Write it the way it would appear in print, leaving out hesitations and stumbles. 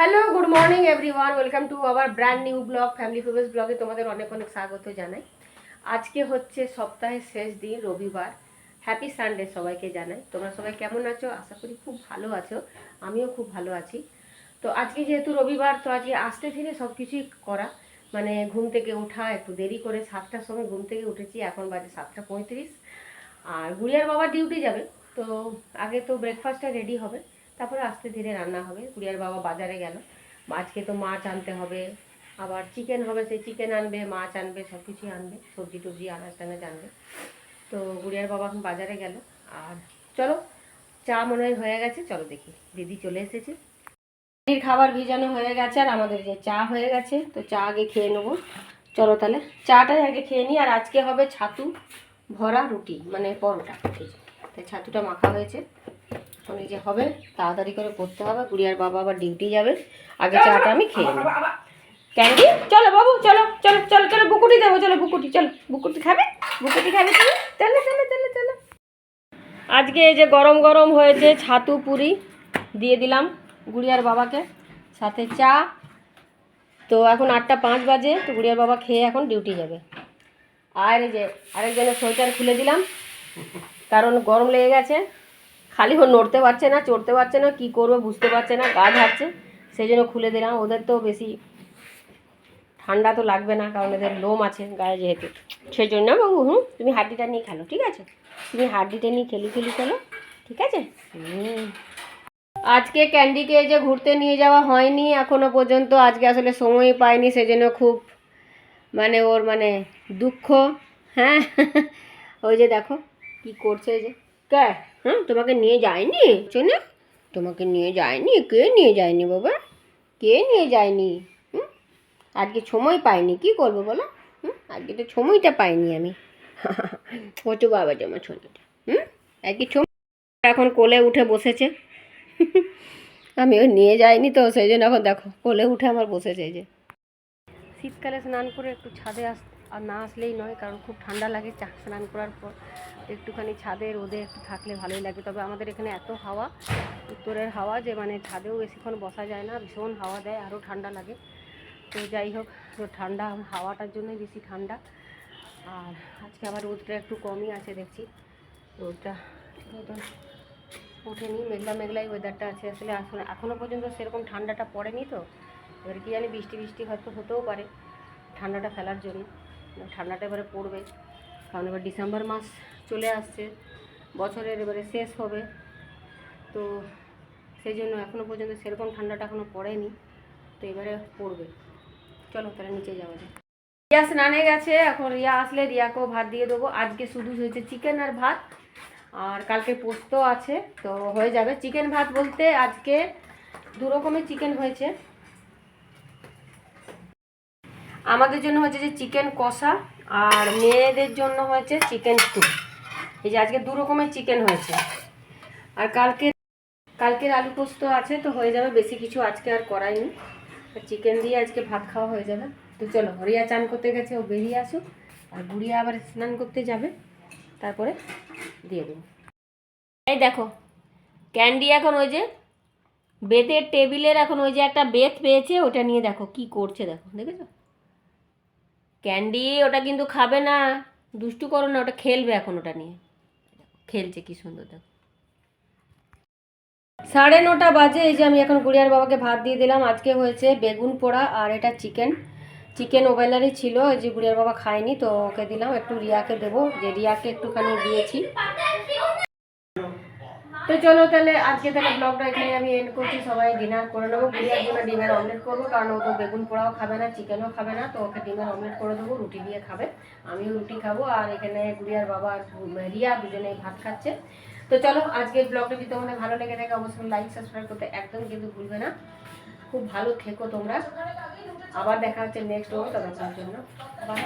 Hello good morning everyone, welcome to our brand new blog family favours ব্লগে তোমাদের অনেক অনেক স্বাগত জানাই। আজকে হচ্ছে সপ্তাহের শেষ দিন, রবিবার। হ্যাপি সানডে সবাইকে জানাই। তোমরা সবাই কেমন আছো? আশা করি খুব ভালো আছো, আমিও খুব ভালো আছি। তো আজকে যেহেতু রবিবার, তো আজকে আস্তে ধীরে সব কিছুই করা, মানে ঘুম থেকে ওঠা একটু দেরি করে, 7টার সময় ঘুম থেকে উঠেছি, এখন বাজে 7টা 35। আর গুড়িয়ার বাবা ডিউটি যাবে, তো আগে তো ব্রেকফাস্টটা রেডি হবে, তারপরে আস্তে ধীরে রান্না হবে। গুড়িয়ার বাবা বাজারে গেল, আজকে তো মাছ আনতে হবে, আবার চিকেন হবে, সেই চিকেন আনবে, মাছ আনবে, সব কিছুই আনবে, সবজি টবজি আনাজ টানাজ আনবে। তো গুড়িয়ার বাবা এখন বাজারে গেল। আর চলো, চা মনে হয় হয়ে গেছে, চলো দেখি, দিদি চলে এসেছে। খাবার ভিজানো হয়ে গেছে আর আমাদের যে চা হয়ে গেছে, তো চা আগে খেয়ে নেবো। চলো তাহলে চাটাই আগে খেয়ে নিই। আর আজকে হবে ছাতু ভরা রুটি, মানে পরোটা। তাই ছাতুটা মাখা হয়েছে, এখন এই যে হবে, তাড়াতাড়ি করে করতে হবে। গুড়িয়ার বাবা আবার ডিউটি যাবে, আগে চাটা আমি খেয়ে নেব। ক্যান্ডি চলো বাবু, চলো চলো চলো চলো, বুকুটি দেবো, চলো বুকুটি, চলো বুকুটি খাবে, বুকুটি খাবে তুমি, চলো চলো চলো চলো। আজকে এই যে গরম গরম হয়েছে ছাতু পুরি, দিয়ে দিলাম গুড়িয়ার বাবাকে, সাথে চা। তো এখন 8টা 5 বাজে, তো গুড়িয়ার বাবা খেয়ে এখন ডিউটি যাবে। আর এই যে আরেকজনের সোয়েটার খুলে দিলাম, কারণ গরম লেগে গেছে, খালি ও নড়তে পারছে না, চড়তে পারছে না, কি করবে বুঝতে পারছে না, গা ঝাড়ছে, সেই জন্য খুলে দিলাম। ওদের তো বেশি ঠান্ডা তো লাগবে না, কারণ এদের লোম আছে গায়ে যেহেতু, সেই জন্য। বাবু তুমি হাড্ডিটা নিয়ে খেলো, ঠিক আছে? তুমি হাড্ডিটা নিয়ে খেলি খেলো, ঠিক আছে? আজকে ক্যান্ডিকে যে ঘুরতে নিয়ে যাওয়া হয়নি এখনো পর্যন্ত, আজকে আসলে সময় পাইনি, সেজন্য খুব মানে ওর মানে দুঃখ। হ্যাঁ ওই যে দেখো কি করছে, যে কে তোমাকে নিয়ে যায়নি, শোনে তোমাকে নিয়ে যায়নি, কে নিয়ে যায়নি বাবা, কে নিয়ে যায়নি? আজকে সময় পাইনি, কি করবো বলো? আজকে তো সময়টা পাইনি আমি। কত বাবা জমা ছোটটা, আজকে সময়। এখন কোলে উঠে বসেছে, আমি ওই নিয়ে যাইনি তো, সেই জন্য এখন দেখো কোলে উঠে আমার বসেছে। এই যে শীতকালে স্নান করে একটু ছাদে আর না আসলেই নয়, কারণ খুব ঠান্ডা লাগে। স্নান করার পর একটুখানি ছাদে রোদে একটু থাকলে ভালোই লাগে। তবে আমাদের এখানে এত হাওয়া, উত্তরের হাওয়া, যে মানে ছাদেও বেশিক্ষণ বসা যায় না, ভীষণ হাওয়া দেয়, আরও ঠান্ডা লাগে। তো যাই হোক, তো ঠান্ডা হাওয়াটার জন্যই বেশি ঠান্ডা। আর আজকে আবার রোদটা একটু কমই আছে দেখছি, রোদটা মতন ওঠেনি, মেঘলা মেঘলাই ওয়েদারটা আছে। আসলে এখনও পর্যন্ত সেরকম ঠান্ডাটা পড়েনি, তো এবার কি জানি বৃষ্টি বৃষ্টি হয়তো হতেও পারে ঠান্ডাটা ফেলার জন্য। ঠান্ডাটা এবারে পড়বে, কারণ এবার ডিসেম্বর মাস চলে আসছে, বছরের এবারে শেষ হবে, তো সেই জন্য এখনও পর্যন্ত সেরকম ঠান্ডাটা এখনও পড়েনি, তো এবারে পড়বে। চলো তাহলে নিচে যাওয়া যায়। রিয়া স্নানে গেছে, এখন রিয়া আসলে রিয়াকেও ভাত দিয়ে দেবো। আজকে শুধু হয়েছে চিকেন আর ভাত, আর কালকে পোস্ত আছে, তো হয়ে যাবে। চিকেন ভাত বলতে আজকে 2 রকমের চিকেন হয়েছে। আমাদের জন্য হয়েছে যে চিকেন কষা, আর মেয়েদের জন্য হয়েছে চিকেন স্টু। এই যে আজকে 2 রকমের চিকেন হয়েছে। আর কালকের আলু পোস্ত আছে, তো হয়ে যাবে, বেশি কিছু আজকে আর করাইনি। চিকেন দিয়ে আজকে ভাত খাওয়া হয়ে যাবে। তো চলো, রিয়া চান করতে গেছে, ও বেরিয়ে আসুক, আর গুড়িয়া আবার স্নান করতে যাবে, তারপরে দিয়ে দেবো। এই দেখো ক্যান্ডি এখন ওই যে বেতের টেবিলের, এখন ওই যে একটা বেত পেয়েছে, ওটা নিয়ে দেখো কি করছে, দেখো দেখেছো? ক্যান্ডি ওটা কিন্তু খাবে না, দুষ্টু করো না, ওটা খেলবে এখন, ওটা নিয়ে খেলছে কি সুন্দর, দেখো। 9:30 বাজে, এই যে আমি এখন গুড়িয়ার বাবাকে ভাত দিয়ে দিলাম। আজকে হয়েছে বেগুন পোড়া, আর এটা চিকেন ওভেলারই ছিল, ওই যে গুড়িয়ার বাবা খায়নি, তো ওকে দিলাম, একটু রিয়াকে দেবো, যে রিয়াকে একটুখানি দিয়েছি। তো চলো তাহলে আজকে তাহলে ব্লগটা এখানে আমি এন্ড করছি। সবাই ডিনার করে নেবো। গুড়িয়ার জন্য ডিমের অমলেট করবো, কারণ ও তো বেগুন পোড়াও খাবে না, চিকেনও খাবে না, তো ওকে ডিমের অমলেট করে দেবো, রুটি দিয়ে খাবে, আমিও রুটি খাবো। আর এখানে গুড়িয়ার বাবা আর রিয়া দুজনেই ভাত খাচ্ছে। তো চলো, আজকের ব্লগটা যদি তোমাদের ভালো লেগে থাকে, অবশ্যই লাইক সাবস্ক্রাইব করতে একদম কিন্তু ভুলবে না। খুব ভালো থেকো তোমরা, আবার দেখা হচ্ছে নেক্সট ব্লগে, ততক্ষণের জন্য বাই।